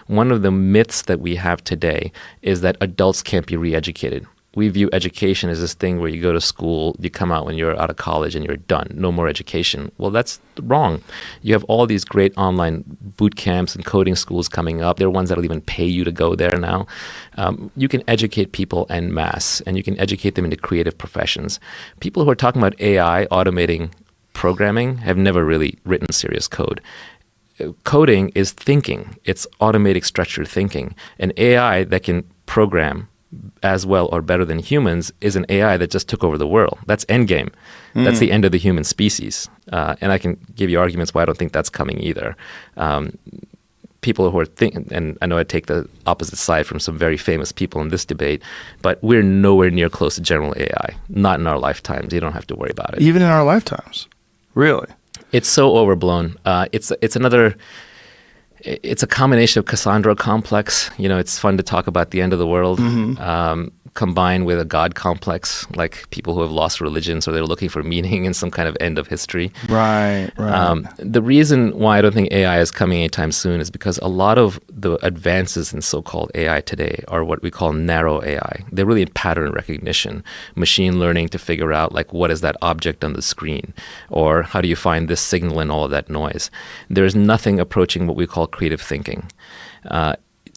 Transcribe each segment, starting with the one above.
One of the myths that we have today is that adults can't be re-educated. We view education as this thing where you go to school, you come out when you're out of college and you're done. No more education. Well, that's wrong. You have all these great online boot camps and coding schools coming up. There are ones that will even pay you to go there now. You can educate people en masse, and you can educate them into creative professions. People who are talking about AI automating programming have never really written serious code. Coding is thinking. It's automatic structured thinking. An AI that can program as well or better than humans is an AI that just took over the world. That's endgame. That's the end of the human species. And I can give you arguments why I don't think that's coming either. People who are and I know I take the opposite side from some very famous people in this debate, but we're nowhere near close to general AI. Not in our lifetimes. You don't have to worry about it. Even in our lifetimes? Really? It's so overblown. It's a combination of Cassandra complex. It's fun to talk about the end of the world, combined with a God complex, like people who have lost religion, so they're looking for meaning in some kind of end of history. Right. The reason why I don't think AI is coming anytime soon is because a lot of the advances in so-called AI today are what we call narrow AI. They're really in pattern recognition, machine learning to figure out like what is that object on the screen, or how do you find this signal in all of that noise. There's nothing approaching what we call creative thinking.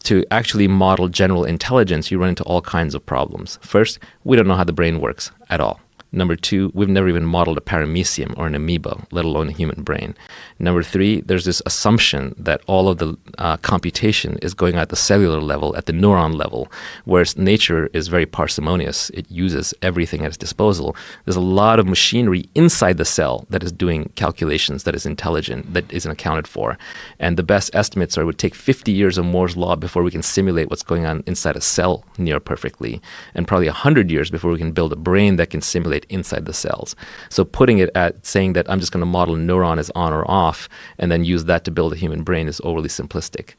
To actually model general intelligence, you run into all kinds of problems. First, we don't know how the brain works at all. Number two, we've never even modeled a paramecium or an amoeba, let alone a human brain. Number three, there's this assumption that all of the computation is going at the cellular level, at the neuron level, whereas nature is very parsimonious. It uses everything at its disposal. There's a lot of machinery inside the cell that is doing calculations, that is intelligent, that isn't accounted for. And the best estimates are it would take 50 years of Moore's law before we can simulate what's going on inside a cell near perfectly, and probably 100 years before we can build a brain that can simulate inside the cells. So putting it at saying that I'm just going to model a neuron as on or off and then use that to build a human brain is overly simplistic.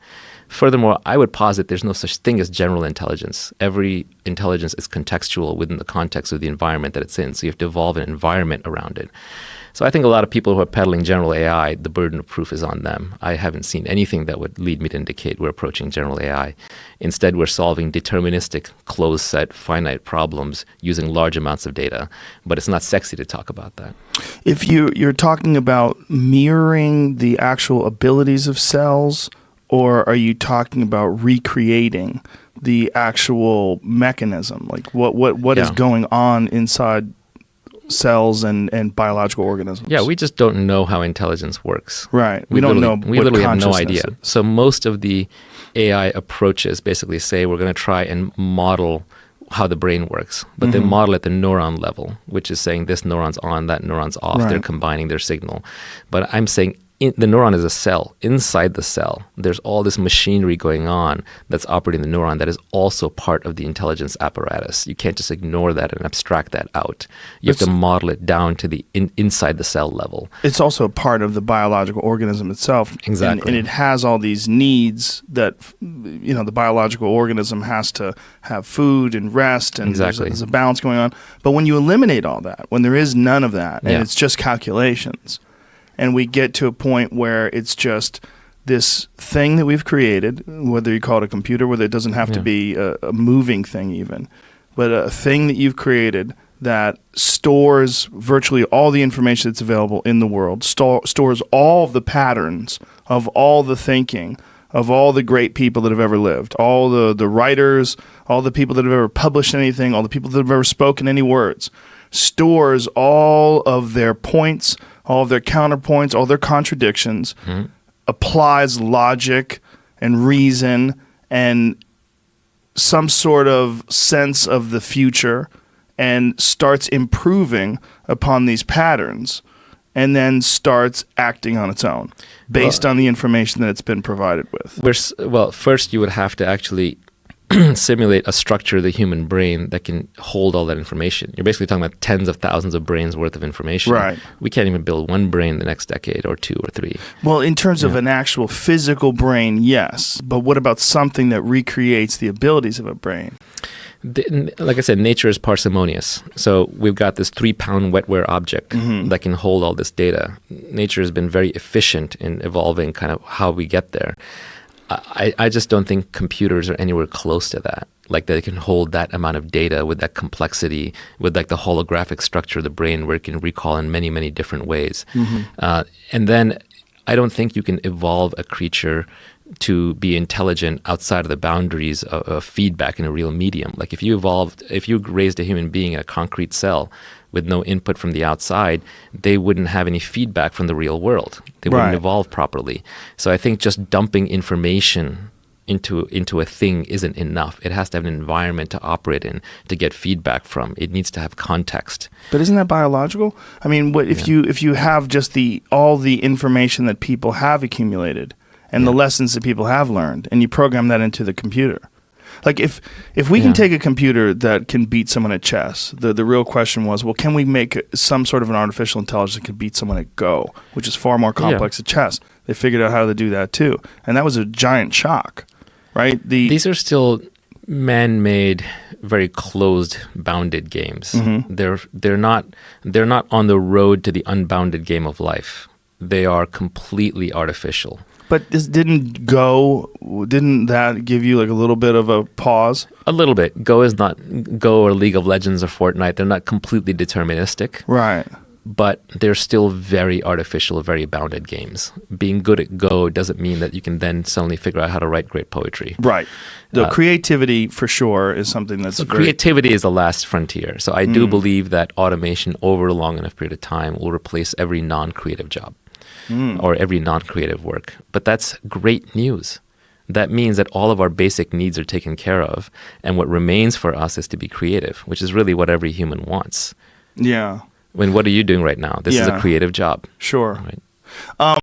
Furthermore, I would posit there's no such thing as general intelligence. Every intelligence is contextual within the context of the environment that it's in. So you have to evolve an environment around it. So I think a lot of people who are peddling general AI, the burden of proof is on them. I haven't seen anything that would lead me to indicate we're approaching general AI. Instead, we're solving deterministic, closed-set, finite problems using large amounts of data. But it's not sexy to talk about that. If you're talking about mirroring the actual abilities of cells, or are you talking about recreating the actual mechanism? Like what is going on inside cells and biological organisms? Yeah, we just don't know how intelligence works. Right. We don't know. We literally have no idea. So most of the AI approaches basically say we're going to try and model how the brain works, but they model at the neuron level, which is saying this neuron's on, that neuron's off. Right. They're combining their signal. But I'm saying the neuron is a cell. Inside the cell, there's all this machinery going on that's operating the neuron that is also part of the intelligence apparatus. You can't just ignore that and abstract that out. You have to model it down to the inside the cell level. It's also a part of the biological organism itself. Exactly. And it has all these needs that the biological organism has to have food and rest, and there's a balance going on. But when you eliminate all that, when there is none of that, and it's just calculations, and we get to a point where it's just this thing that we've created, whether you call it a computer, whether it doesn't have to be a moving thing even, but a thing that you've created that stores virtually all the information that's available in the world, stores all of the patterns of all the thinking of all the great people that have ever lived, all the writers, all the people that have ever published anything, all the people that have ever spoken any words, stores all of their points, all of their counterpoints, all their contradictions, applies logic and reason and some sort of sense of the future, and starts improving upon these patterns, and then starts acting on its own based on the information that it's been provided with. Well, first you would have to actually simulate a structure of the human brain that can hold all that information. You're basically talking about tens of thousands of brains worth of information. Right. We can't even build one brain the next decade or two or three. Well, in terms of an actual physical brain, yes. But what about something that recreates the abilities of a brain? Like I said, nature is parsimonious. So we've got this 3-pound wetware object that can hold all this data. Nature has been very efficient in evolving kind of how we get there. I just don't think computers are anywhere close to that. Like they can hold that amount of data with that complexity, with like the holographic structure of the brain where it can recall in many, many different ways. And then I don't think you can evolve a creature to be intelligent outside of the boundaries of feedback in a real medium. Like if you raised a human being in a concrete cell with no input from the outside, they wouldn't have any feedback from the real world. They wouldn't evolve properly. So I think just dumping information into a thing isn't enough. It has to have an environment to operate in, to get feedback from. It needs to have context. But isn't that biological? I mean, what if you have just all the information that people have accumulated and the lessons that people have learned, and you program that into the computer? Like if we can take a computer that can beat someone at chess, the real question was, well, can we make some sort of an artificial intelligence that can beat someone at Go, which is far more complex than chess? They figured out how to do that too, and that was a giant shock, right? These are still man-made, very closed, bounded games. They're not on the road to the unbounded game of life. They are completely artificial. But didn't that give you like a little bit of a pause? A little bit. Go or League of Legends or Fortnite. They're not completely deterministic. Right. But they're still very artificial, very bounded games. Being good at Go doesn't mean that you can then suddenly figure out how to write great poetry. Right. The creativity, for sure, is something that's creativity is the last frontier. So I do believe that automation over a long enough period of time will replace every non-creative job. Or every non-creative work. But that's great news. That means that all of our basic needs are taken care of, and what remains for us is to be creative, which is really what every human wants. Yeah. I mean, what are you doing right now? This is a creative job. Sure. Right?